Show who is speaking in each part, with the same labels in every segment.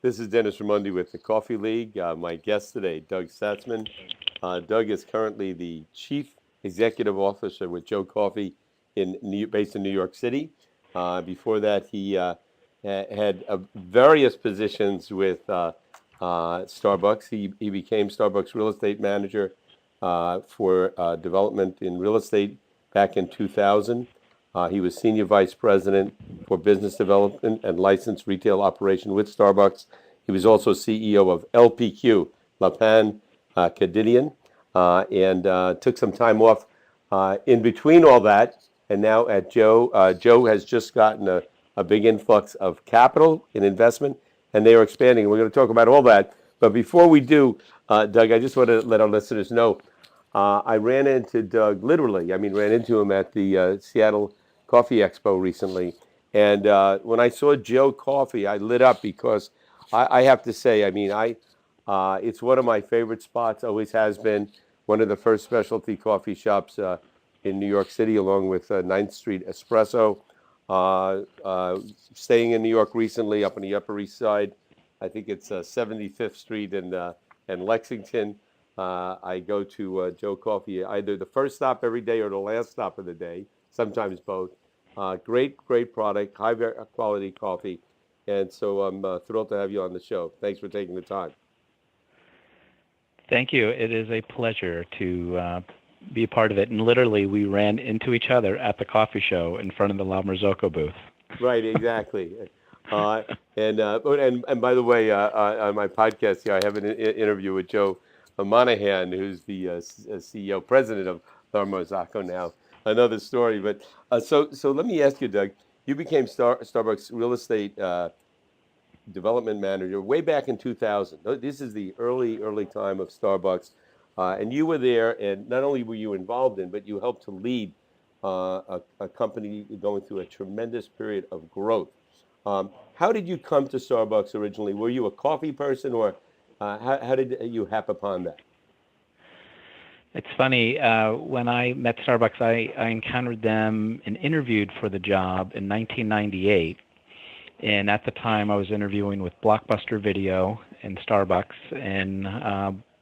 Speaker 1: This is Dennis Raimondi with the Coffee League. My guest today, Doug Satzman. Doug is currently the Chief Executive Officer with Joe Coffee based in New York City. Before that, he had various positions with Starbucks. He became Starbucks real estate manager for development in real estate back in 2000. He was senior vice president for business development and licensed retail operation with Starbucks. He was also CEO of LPQ, La Pan Quotidian, and took some time off in between all that. And now at Joe, Joe has just gotten a big influx of capital in investment, and they are expanding. We're going to talk about all that. But before we do, Doug, I just want to let our listeners know I ran into Doug literally. I mean, ran into him at the Seattle Coffee Expo recently. And when I saw Joe Coffee, I lit up because I have to say, I mean, it's one of my favorite spots, always has been. One of the first specialty coffee shops in New York City, along with 9th Street Espresso. Staying in New York recently, up on the Upper East Side. I think it's 75th Street and Lexington. I go to Joe Coffee either the first stop every day or the last stop of the day, sometimes both. Great product, high quality coffee. And so I'm thrilled to have you on the show. Thanks for taking the time.
Speaker 2: Thank you. It is a pleasure to be a part of it. And literally, we ran into each other at the coffee show in front of the La Marzocco booth.
Speaker 1: Right, exactly. And by the way, on my podcast here, I have an interview with Joe Monahan, who's the CEO, president of La Marzocco now. Another story, but so let me ask you, Doug. You became Starbucks real estate development manager way back in 2000. This is the early time of Starbucks, and you were there. And not only were you involved in, but you helped to lead a company going through a tremendous period of growth. How did you come to Starbucks originally? Were you a coffee person, or how did you hap upon that?
Speaker 2: It's funny, when I met Starbucks, I encountered them and interviewed for the job in 1998. And at the time, I was interviewing with Blockbuster Video and Starbucks. And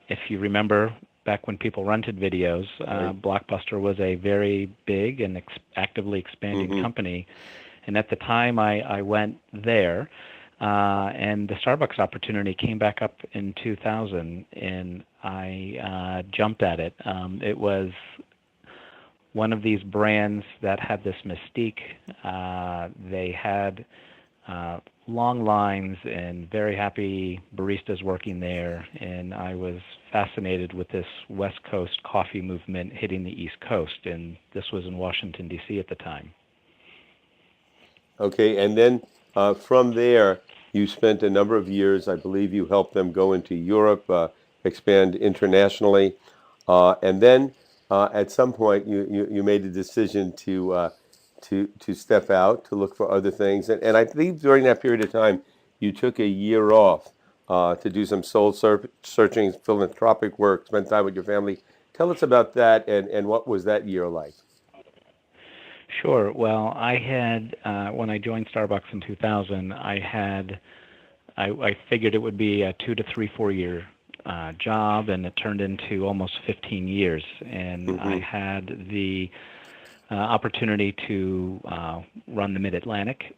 Speaker 2: if you remember, back when people rented videos,
Speaker 1: Right.
Speaker 2: Blockbuster was a very big and actively expanding
Speaker 1: Mm-hmm.
Speaker 2: company. And at the time, I went there, and the Starbucks opportunity came back up in 2000, and I jumped at it. It was one of these brands that had this mystique. They had long lines and very happy baristas working there, and I was fascinated with this West Coast coffee movement hitting the East Coast, and this was in Washington, D.C. at the time.
Speaker 1: Okay, and then from there, you spent a number of years. I believe you helped them go into Europe, expand internationally, and then at some point, you made a decision to step out to look for other things. And I believe during that period of time, you took a year off to do some searching, philanthropic work, spend time with your family. Tell us about that, and what was that year like?
Speaker 2: Sure. Well, I had when I joined Starbucks in 2000, I figured it would be a 2 to 3, 4 year job, and it turned into almost 15 years. And I
Speaker 1: Mm-hmm.
Speaker 2: had the opportunity to run the Mid-Atlantic,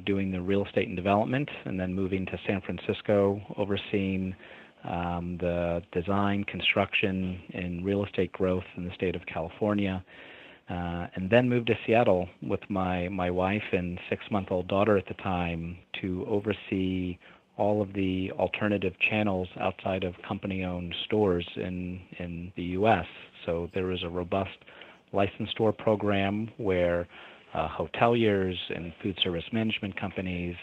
Speaker 2: doing the real estate and development, and then moving to San Francisco, overseeing the design, construction, and real estate growth in the state of California. And then moved to Seattle with my wife and 6-month-old daughter at the time to oversee all of the alternative channels outside of company-owned stores in the U.S. So there was a robust licensed store program where hoteliers and food service management companies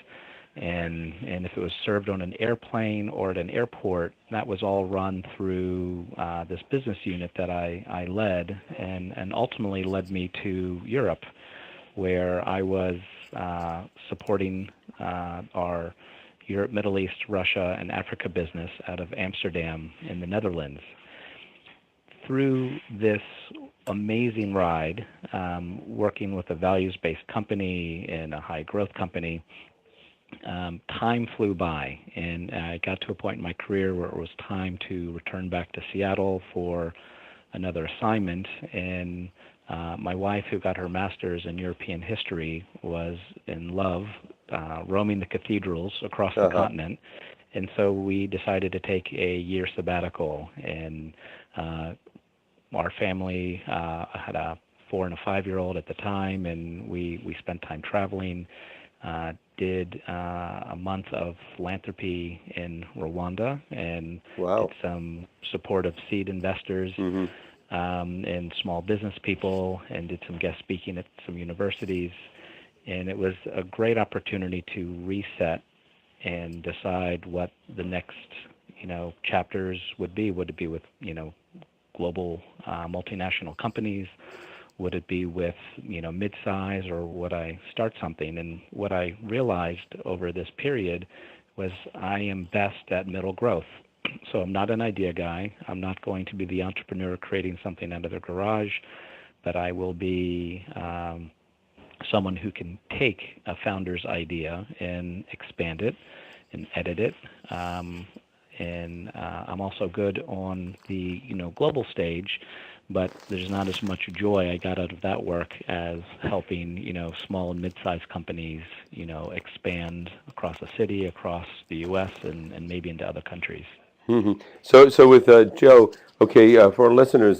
Speaker 2: and if it was served on an airplane or at an airport, that was all run through this business unit that I led and ultimately led me to Europe, where I was supporting our Europe, Middle East, Russia, and Africa business out of Amsterdam in the Netherlands. Through this amazing ride, working with a values-based company and a high-growth company, time flew by, and I got to a point in my career where it was time to return back to Seattle for another assignment. And my wife, who got her master's in European history, was in love roaming the cathedrals across the
Speaker 1: Uh-huh.
Speaker 2: continent. And so we decided to take a year sabbatical. And our family had a 4 and a 5-year-old at the time, and we spent time traveling. Did a month of philanthropy in Rwanda and did
Speaker 1: Wow.
Speaker 2: some support of seed investors
Speaker 1: Hmm.
Speaker 2: and small business people, and did some guest speaking at some universities. And it was a great opportunity to reset and decide what the next, chapters would be. Would it be with, global multinational companies? Would it be with, mid-size, or would I start something? And what I realized over this period was I am best at middle growth. So I'm not an idea guy. I'm not going to be the entrepreneur creating something out of their garage, but I will be someone who can take a founder's idea and expand it and edit it. And I'm also good on the global stage, but there's not as much joy I got out of that work as helping small and mid-sized companies expand across the city, across the U.S., and maybe into other countries.
Speaker 1: Hmm. So with Joe, okay, for our listeners,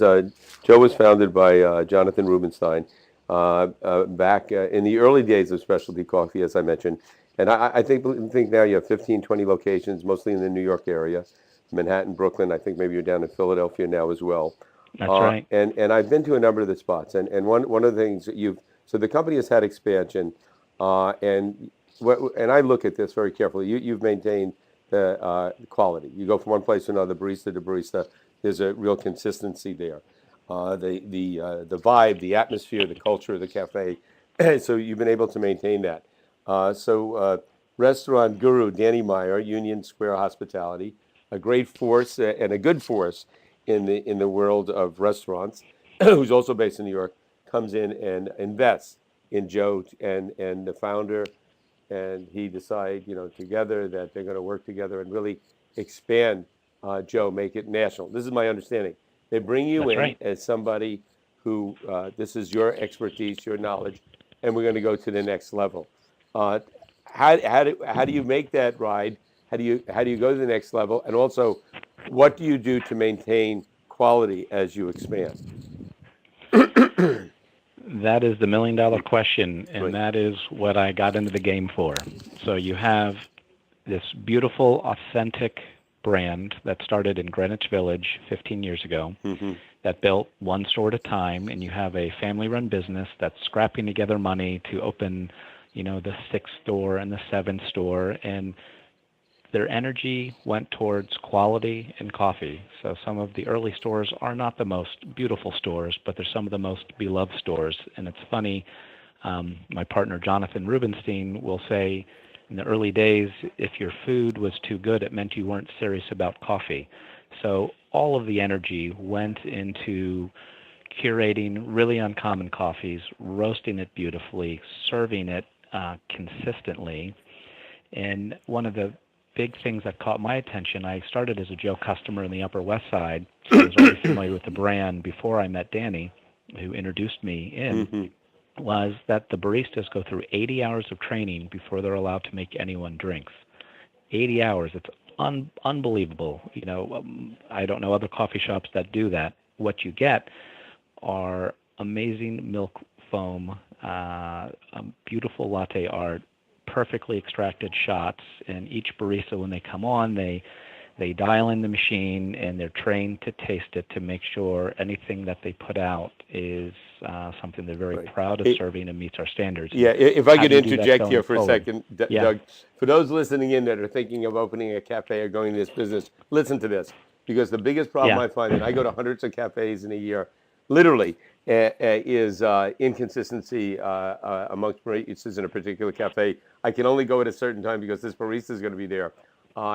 Speaker 1: Joe was founded by Jonathan Rubinstein back in the early days of specialty coffee, as I mentioned. And I think now you have 15, 20 locations, mostly in the New York area, Manhattan, Brooklyn. I think maybe you're down in Philadelphia now as well.
Speaker 2: That's right.
Speaker 1: And I've been to a number of the spots. And one of the things that so the company has had expansion, and and I look at this very carefully. You've maintained the quality. You go from one place to another, barista to barista. There's a real consistency there. The vibe, the atmosphere, the culture of the cafe. So you've been able to maintain that. Restaurant guru Danny Meyer, Union Square Hospitality, a great force and a good force in the world of restaurants, who's also based in New York, comes in and invests in Joe and the founder, and he decide, together that they're going to work together and really expand Joe, make it national. This is my understanding. They bring you
Speaker 2: That's
Speaker 1: in
Speaker 2: right.
Speaker 1: as somebody who this is your expertise, your knowledge, and we're going to go to the next level. Uh, how do you make that ride? How do you go to the next level? And also, what do you do to maintain quality as you expand?
Speaker 2: That is the million-dollar question, and
Speaker 1: Right.
Speaker 2: that is what I got into the game for. So you have this beautiful, authentic brand that started in Greenwich Village 15 years ago,
Speaker 1: Hmm.
Speaker 2: that built one store at a time, and you have a family-run business that's scrapping together money to open, the sixth store and the seventh store, and their energy went towards quality and coffee. So some of the early stores are not the most beautiful stores, but they're some of the most beloved stores. And it's funny, my partner Jonathan Rubinstein will say, in the early days, if your food was too good, it meant you weren't serious about coffee. So all of the energy went into curating really uncommon coffees, roasting it beautifully, serving it consistently. And one of the big things that caught my attention, I started as a Joe customer in the Upper West Side, so I was already familiar with the brand before I met Danny, who introduced me in,
Speaker 1: Hmm.
Speaker 2: was that the baristas go through 80 hours of training before they're allowed to make anyone drinks. 80 hours, it's unbelievable. I don't know other coffee shops that do that. What you get are amazing milk foam, beautiful latte art, perfectly extracted shots, and each barista, when they come on, they dial in the machine and they're trained to taste it to make sure anything that they put out is something they're very
Speaker 1: Right.
Speaker 2: proud of
Speaker 1: It,
Speaker 2: serving and meets our standards.
Speaker 1: Yeah,
Speaker 2: And
Speaker 1: if I
Speaker 2: how
Speaker 1: could
Speaker 2: do you do that
Speaker 1: interject here
Speaker 2: going
Speaker 1: for a
Speaker 2: forward?
Speaker 1: second,
Speaker 2: Yeah,
Speaker 1: Doug, for those listening in that are thinking of opening a cafe or going into this business, listen to this, because the biggest problem
Speaker 2: yeah,
Speaker 1: I find, and I go to hundreds of cafes in a year, literally, is inconsistency amongst baristas in a particular cafe. I can only go at a certain time because this barista is going to be there.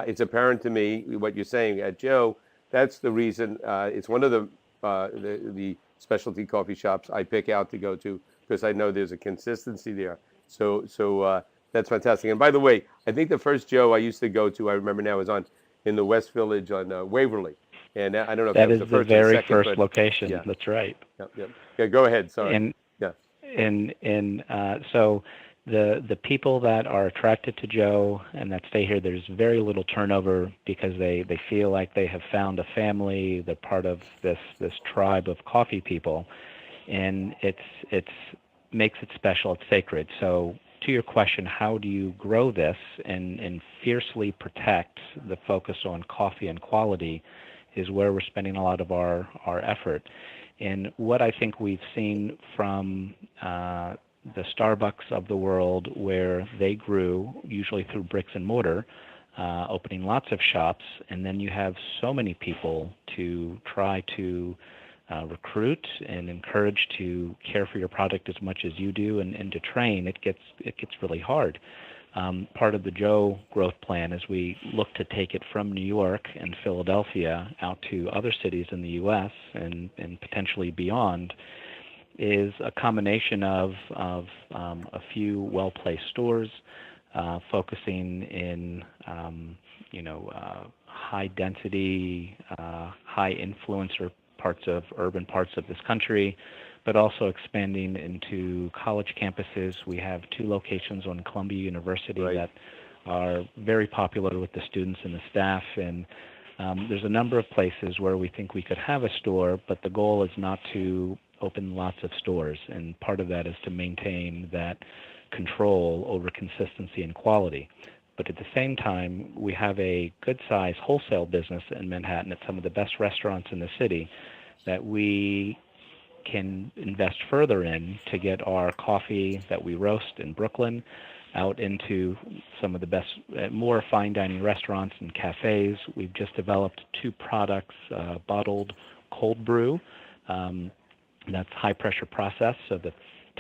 Speaker 1: It's apparent to me what you're saying at Joe. That's the reason. It's one of the specialty coffee shops I pick out to go to because I know there's a consistency there. So That's fantastic. And by the way, I think the first Joe I used to go to, I remember now, was on in the West Village on Waverly. And I don't know if that
Speaker 2: That
Speaker 1: was
Speaker 2: is
Speaker 1: the
Speaker 2: the
Speaker 1: first or the
Speaker 2: very
Speaker 1: second,
Speaker 2: first
Speaker 1: but
Speaker 2: location.
Speaker 1: yeah,
Speaker 2: That's right.
Speaker 1: yeah. Yeah, go ahead. Sorry.
Speaker 2: And
Speaker 1: Yeah,
Speaker 2: so the people that are attracted to Joe and that stay here, there's very little turnover because they feel like they have found a family. They're part of this tribe of coffee people, and it's makes it special. It's sacred. So to your question, how do you grow this and fiercely protect the focus on coffee and quality is where we're spending a lot of our effort. And what I think we've seen from the Starbucks of the world, where they grew usually through bricks and mortar, opening lots of shops, and then you have so many people to try to recruit and encourage to care for your product as much as you do, and to train, it gets really hard. Part of the Joe growth plan, as we look to take it from New York and Philadelphia out to other cities in the U.S. and potentially beyond, is a combination of a few well-placed stores, focusing in high density, high influencer urban parts of this country, but also expanding into college campuses. We have 2 locations on Columbia University
Speaker 1: right.
Speaker 2: that are very popular with the students and the staff, and there's a number of places where we think we could have a store, but the goal is not to open lots of stores, and part of that is to maintain that control over consistency and quality. But at the same time, we have a good-sized wholesale business in Manhattan at some of the best restaurants in the city that we can invest further in to get our coffee that we roast in Brooklyn out into some of the best, more fine dining restaurants and cafes. We've just developed 2 products, bottled cold brew. That's high pressure process, so the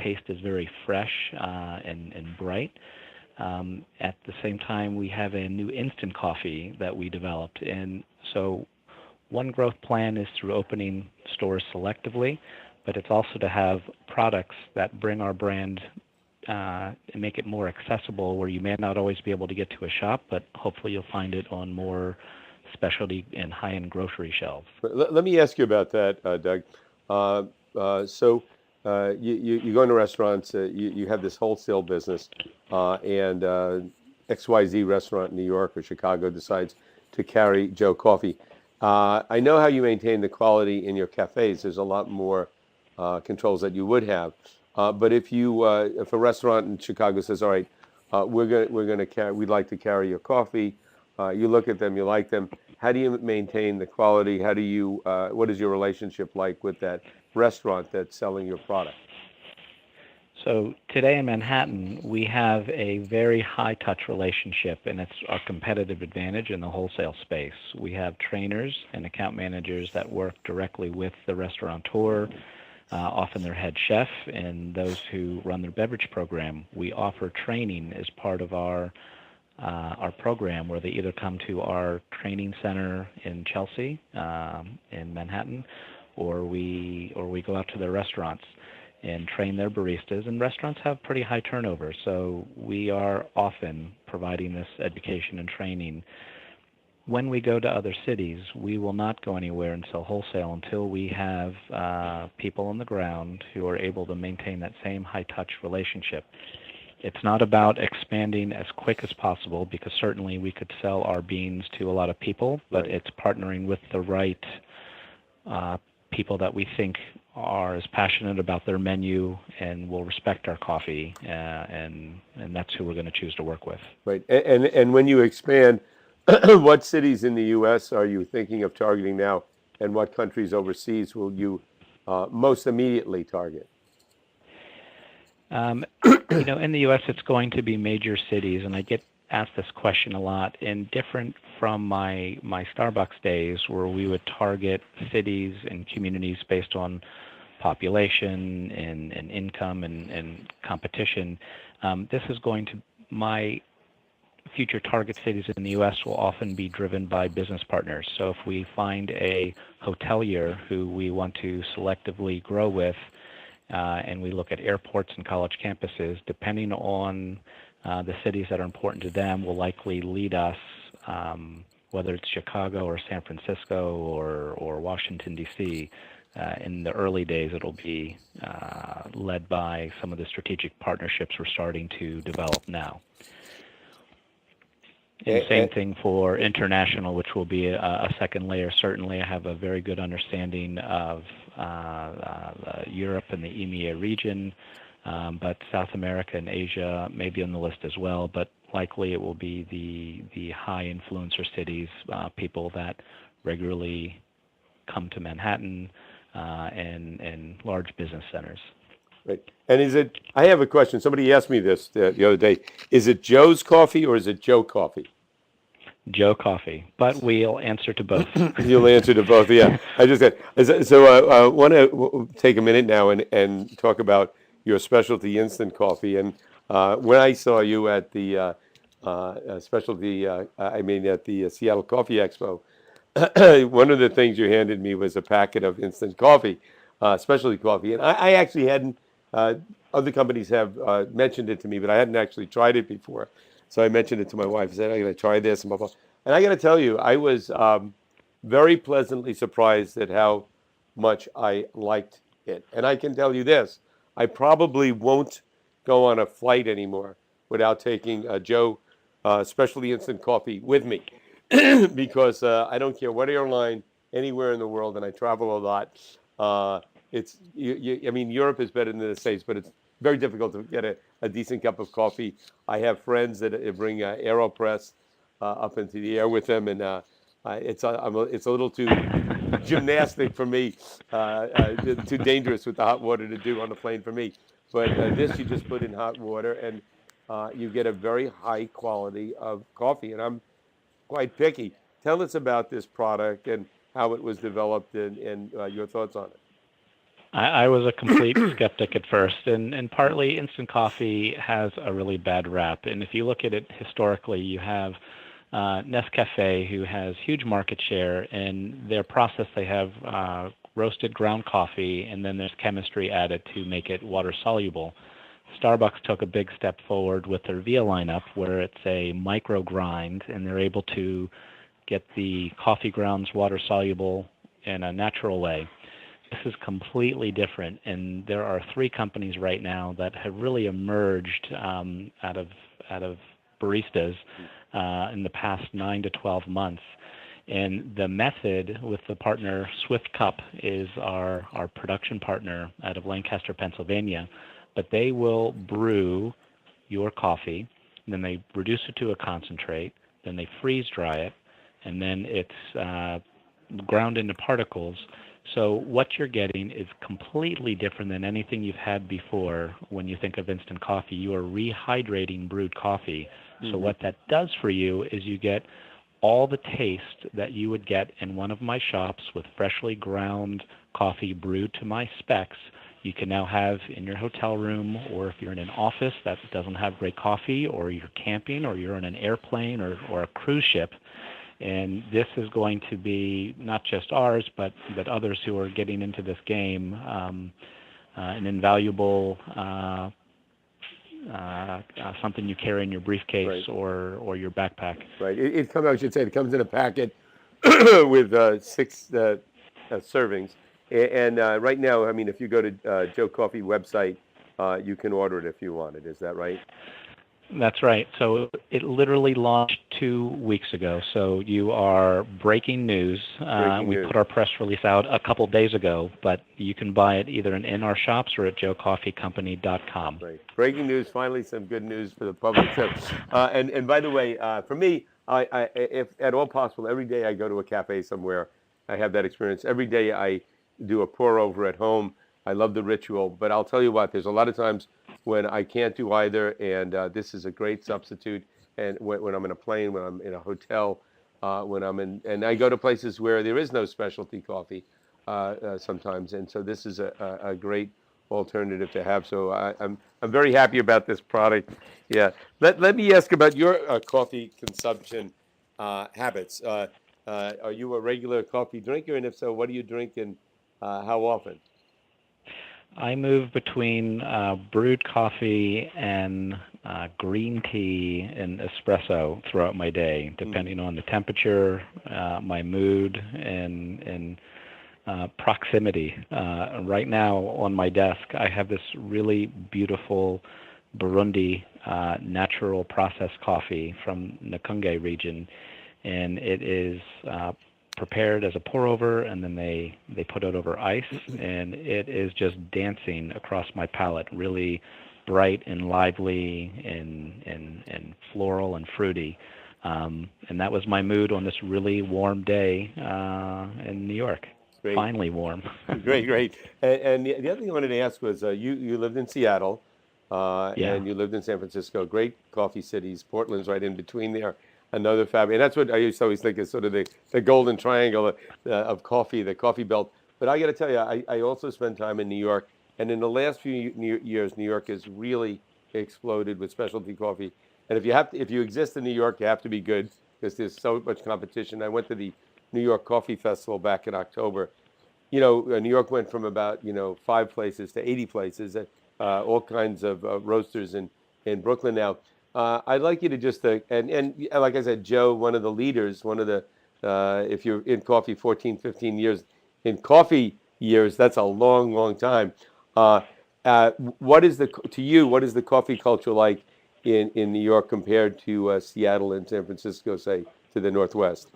Speaker 2: taste is very fresh and bright. At the same time, we have a new instant coffee that we developed. And so one growth plan is through opening stores selectively, but it's also to have products that bring our brand and make it more accessible, where you may not always be able to get to a shop, but hopefully you'll find it on more specialty and high-end grocery shelves.
Speaker 1: Let me ask you about that, Doug. So you go into restaurants, you have this wholesale business, and XYZ restaurant in New York or Chicago decides to carry Joe Coffee. I know how you maintain the quality in your cafes. There's a lot more controls that you would have. But if a restaurant in Chicago says, "All right, we'd like to carry your coffee," you look at them, you like them. How do you maintain the quality? What is your relationship like with that restaurant that's selling your product?
Speaker 2: So today in Manhattan, we have a very high-touch relationship, and it's our competitive advantage in the wholesale space. We have trainers and account managers that work directly with the restaurateur, often their head chef, and those who run their beverage program. We offer training as part of our program, where they either come to our training center in Chelsea, in Manhattan, or we go out to their restaurants and train their baristas. And restaurants have pretty high turnover, so we are often providing this education and training. When we go to other cities, we will not go anywhere and sell wholesale until we have people on the ground who are able to maintain that same high-touch relationship. It's not about expanding as quick as possible, because certainly we could sell our beans to a lot of people, but it's partnering with the right people that we think are as passionate about their menu and will respect our coffee, and that's who we're going to choose to work with.
Speaker 1: Right. And when you expand, what cities in the U.S. are you thinking of targeting now, and what countries overseas will you most immediately target?
Speaker 2: In the U.S., it's going to be major cities, and I get asked this question a lot, and different from my Starbucks days, where we would target cities and communities based on population and income and competition. This is going to, my future target cities in the U.S. will often be driven by business partners. So if we find a hotelier who we want to selectively grow with, and we look at airports and college campuses, depending on The cities that are important to them will likely lead us, whether it's Chicago or San Francisco or Washington, D.C. In the early days, it'll be led by some of the strategic partnerships we're starting to develop now. And same thing for international, which will be a second layer. Certainly, I have a very good understanding of Europe and the EMEA region, but South America and Asia may be on the list as well. But likely, it will be the high influencer cities, people that regularly come to Manhattan and large business centers.
Speaker 1: Right. And is it, I have a question. Somebody asked me this the other day. Is it Joe's Coffee or is it Joe Coffee?
Speaker 2: Joe Coffee, but we'll answer to both.
Speaker 1: You'll answer to both, yeah. I just said, so I want to take a minute now and talk about your specialty instant coffee. And when I saw you at the at the Seattle Coffee Expo, one of the things you handed me was a packet of instant coffee, specialty coffee. And I actually hadn't, other companies have mentioned it to me, but I hadn't actually tried it before. So I mentioned it to my wife. I said, I'm going to try this. And blah, blah. And I got to tell you, I was very pleasantly surprised at how much I liked it. And I can tell you this, I probably won't go on a flight anymore without taking a Joe specialty instant coffee with me because I don't care what airline, anywhere in the world, and I travel a lot. I mean, Europe is better than the States, but it's very difficult to get a decent cup of coffee. I have friends that bring AeroPress up into the air with them, and it's a little too gymnastic for me, too dangerous with the hot water to do on the plane for me. But this you just put in hot water, and you get a very high quality of coffee, and I'm quite picky. Tell us about this product and how it was developed and your thoughts on it.
Speaker 2: I was a complete skeptic at first, and partly instant coffee has a really bad rap. And if you look at it historically, you have Nescafe, who has huge market share. In their process, they have roasted ground coffee, and then there's chemistry added to make it water soluble. Starbucks took a big step forward with their Via lineup, where it's a micro grind, and they're able to get the coffee grounds water soluble in a natural way. This is completely different, and there are 3 companies right now that have really emerged out of baristas in the past 9 to 12 months. And the method with the partner Swift Cup is our production partner out of Lancaster, Pennsylvania. But they will brew your coffee, and then they reduce it to a concentrate, then they freeze dry it, and then it's ground into particles. So what you're getting is completely different than anything you've had before. When you think of instant coffee, you are rehydrating brewed coffee. So what that does for you is you get all the taste that you would get in one of my shops with freshly ground coffee brewed to my specs. You can now have in your hotel room, or if you're in an office that doesn't have great coffee, or you're camping, or you're in an airplane or a cruise ship. And this is going to be not just ours, but others who are getting into this game, an invaluable something you carry in your briefcase, right, or your backpack.
Speaker 1: Right. I should say, it comes in a packet with 6 servings. And right now, I mean, if you go to Joe Coffee website, you can order it if you want it. Is that right?
Speaker 2: That's right. So it literally launched 2 weeks ago. So you are breaking news. We put our press release out a couple days ago, but you can buy it either in our shops or at joecoffeecompany.com.
Speaker 1: Right. Breaking news. Finally, some good news for the public. So, and by the way, for me, I, if at all possible, every day I go to a cafe somewhere, I have that experience. Every day I do a pour over at home. I love the ritual, but I'll tell you what, there's a lot of times when I can't do either, and this is a great substitute. And when I'm in a plane, when I'm in a hotel, and I go to places where there is no specialty coffee sometimes, and so this is a great alternative to have. So I'm very happy about this product. Yeah. Let me ask about your coffee consumption habits. Are you a regular coffee drinker, and if so, what do you drink and how often?
Speaker 2: I move between brewed coffee and green tea and espresso throughout my day, depending on the temperature, my mood, and proximity. Right now on my desk, I have this really beautiful Burundi natural processed coffee from Nakunge region, and it is prepared as a pour over, and then they put it over ice, and it is just dancing across my palate, really bright and lively and floral and fruity. And that was my mood on this really warm day in New York.
Speaker 1: Great.
Speaker 2: Finally warm.
Speaker 1: Great. And the other thing I wanted to ask was you lived in Seattle
Speaker 2: Yeah.
Speaker 1: and you lived in San Francisco, great coffee cities. Portland's right in between there. Another fab, and that's what I used to always think is sort of the golden triangle of coffee, the coffee belt. But I got to tell you, I also spent time in New York, and in the last few years, New York has really exploded with specialty coffee. And if you exist in New York, you have to be good because there's so much competition. I went to the New York Coffee Festival back in October. New York went from about 5 places to 80 places, all kinds of roasters in Brooklyn now. I'd like you to just and like I said, Joe, one of the leaders, one of the if you're in coffee 14, 15 years in coffee years, that's a long time. What is what is the coffee culture like in New York compared to Seattle and San Francisco, say, to the Northwest?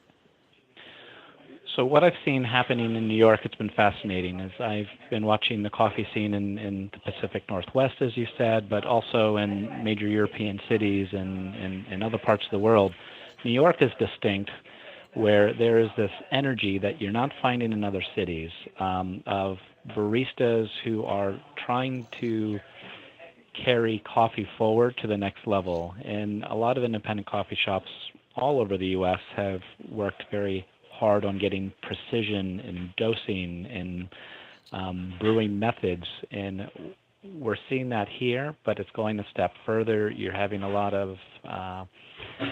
Speaker 2: So what I've seen happening in New York, it's been fascinating, is I've been watching the coffee scene in the Pacific Northwest, as you said, but also in major European cities and other parts of the world. New York is distinct, where there is this energy that you're not finding in other cities, of baristas who are trying to carry coffee forward to the next level. And a lot of independent coffee shops all over the U.S. have worked very hard on getting precision and dosing and brewing methods, and we're seeing that here, but it's going a step further. You're having a lot of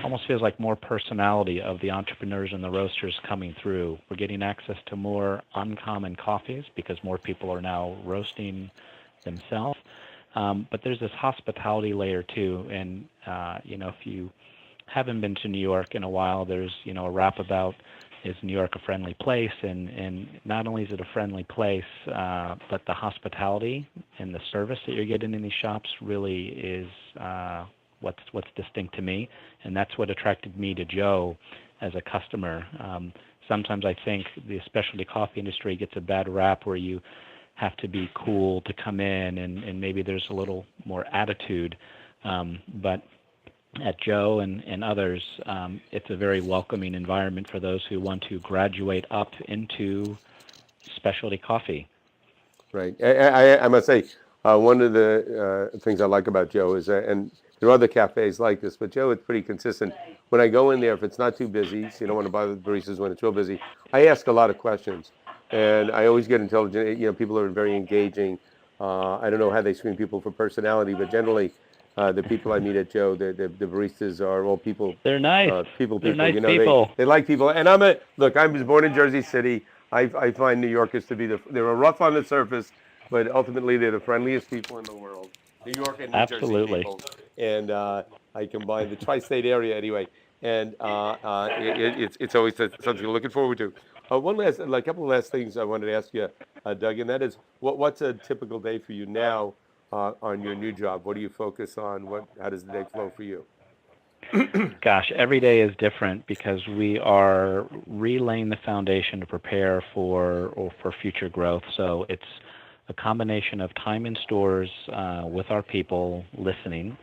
Speaker 2: almost feels like more personality of the entrepreneurs and the roasters coming through. We're getting access to more uncommon coffees because more people are now roasting themselves, but there's this hospitality layer too. And if you haven't been to New York in a while, there's a rap about, is New York a friendly place? And not only is it a friendly place, but the hospitality and the service that you're getting in these shops really is what's distinct to me. And that's what attracted me to Joe as a customer. Sometimes I think the specialty coffee industry gets a bad rap where you have to be cool to come in, and maybe there's a little more attitude. But at Joe and others, it's a very welcoming environment for those who want to graduate up into specialty coffee.
Speaker 1: Right. I must say, one of the things I like about Joe is, and there are other cafes like this, but Joe, it's pretty consistent. When I go in there, if it's not too busy, so you don't want to bother the baristas when it's real busy, I ask a lot of questions. And I always get intelligent, people are very engaging. I don't know how they screen people for personality, but generally, the people I meet at Joe, the baristas are all people.
Speaker 2: They're nice.
Speaker 1: People.
Speaker 2: They're nice people.
Speaker 1: They like people. And I was born in Jersey City. I find New Yorkers to be they're rough on the surface, but ultimately they're the friendliest people in the world. New York and New Jersey people. And I combine the tri-state area anyway. And it's always something you're looking forward to. A couple of last things I wanted to ask you, Doug, and that is, what's a typical day for you now on your new job? What do you focus on? How does the day flow for you?
Speaker 2: Gosh, every day is different because we are relaying the foundation to prepare for future growth. So it's a combination of time in stores with our people listening.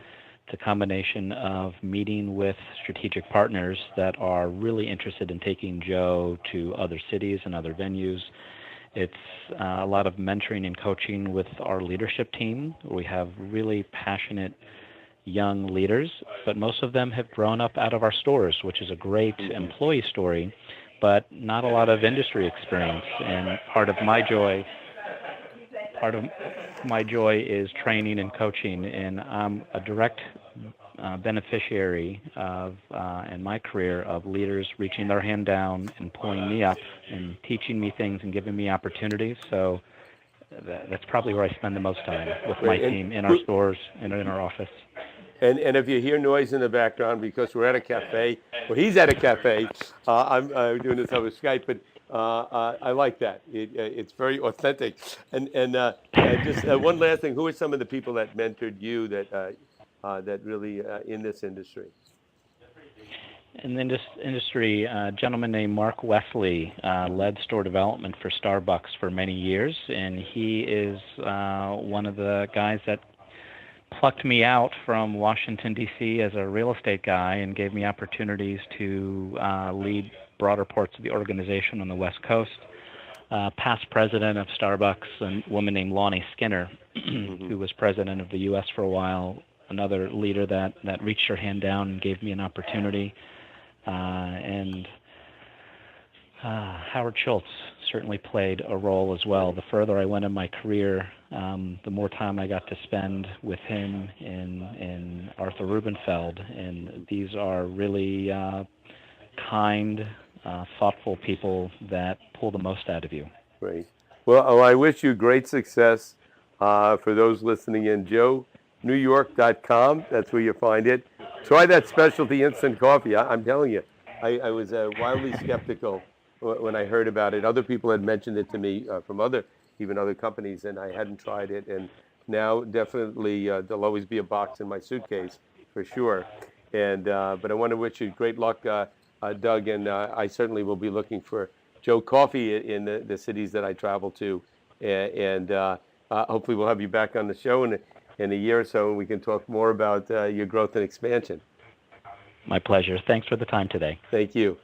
Speaker 2: It's a combination of meeting with strategic partners that are really interested in taking Joe to other cities and other venues. It's a lot of mentoring and coaching with our leadership team. We have really passionate young leaders, but most of them have grown up out of our stores, which is a great employee story, but not a lot of industry experience. And part of my joy is training and coaching, and I'm a direct beneficiary of, in my career, of leaders reaching their hand down and pulling me up and teaching me things and giving me opportunities. So that's probably where I spend the most time with my team in our stores and in our office.
Speaker 1: And if you hear noise in the background because we're at a cafe, or he's at a cafe, I'm doing this over Skype, but I like that. It's very authentic. And just one last thing: who are some of the people that mentored you that really in this industry?
Speaker 2: In this industry, a gentleman named Mark Wesley led store development for Starbucks for many years, and he is one of the guys that plucked me out from Washington, D.C. as a real estate guy and gave me opportunities to lead broader parts of the organization on the West Coast. Past president of Starbucks, a woman named Lonnie Skinner, who was president of the U.S. for a while, another leader that reached her hand down and gave me an opportunity. And Howard Schultz certainly played a role as well. The further I went in my career, the more time I got to spend with him and Arthur Rubenfeld. And these are really kind, thoughtful people that pull the most out of you.
Speaker 1: Great. Well, I wish you great success. For those listening in, joenewyork.com. That's where you find it. Try that specialty instant coffee. I'm telling you, I was wildly skeptical when I heard about it. Other people had mentioned it to me from even other companies, and I hadn't tried it. And now, definitely, there'll always be a box in my suitcase for sure. And but I want to wish you great luck, Doug. And I certainly will be looking for Joe Coffee in the cities that I travel to. And hopefully, we'll have you back on the show in a year or so, and we can talk more about your growth and expansion.
Speaker 2: My pleasure. Thanks for the time today.
Speaker 1: Thank you.